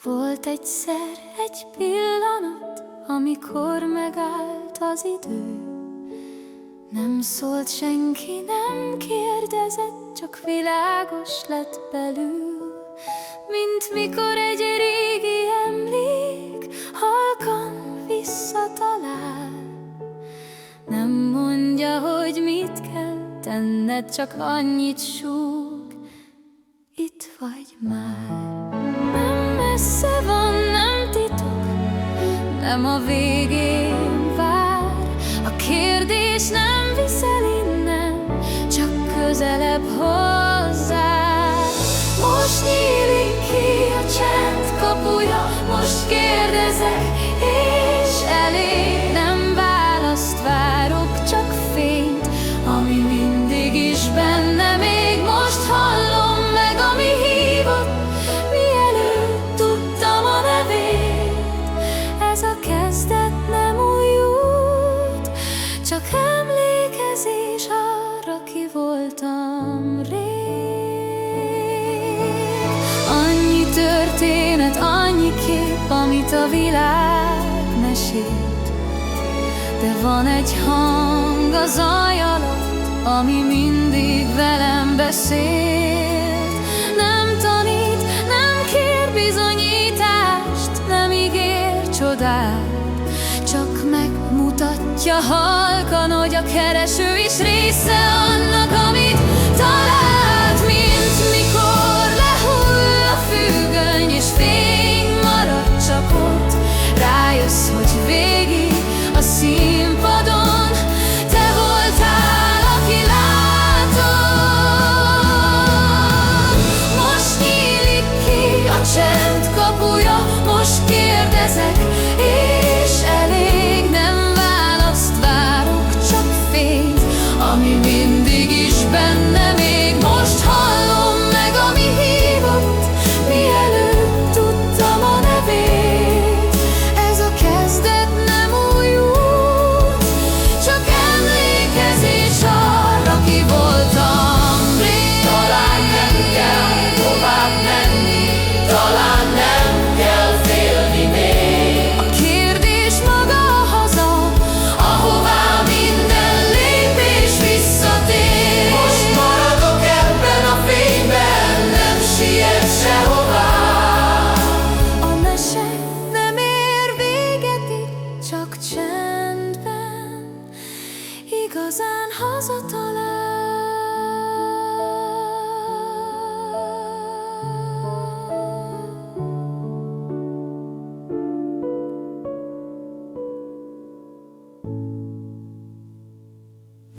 Volt egyszer egy pillanat, amikor megállt az idő. Nem szólt senki, nem kérdezett, csak világos lett belül. Mint mikor egy régi emlék halkan visszatalál. Nem mondja, hogy mit kell tenned, csak annyit súg: itt vagy már. Nem messze van, nem titok, nem a végén vár. A kérdés nem viszel innen, csak közelebb hozzá. Most nyílik ki a csend kapuja, most kérdezek, és elég. Nem választ várok, csak fényt, ami mindig is bennem ég. Most hallom meg, ami hívott, mielőtt tudtam a nevét. Ez a kezdet nem új út, csak emlékezés arra, ki voltam rég. Annyi történet, annyi kép, amit a világ mesélt, de van egy hang a zaj alatt, ami mindig velem beszélt. Nem tanít, nem kér bizonyítást, nem ígér csodát, csak megmutatja halkan, hogy a kereső is része annak, amit talál.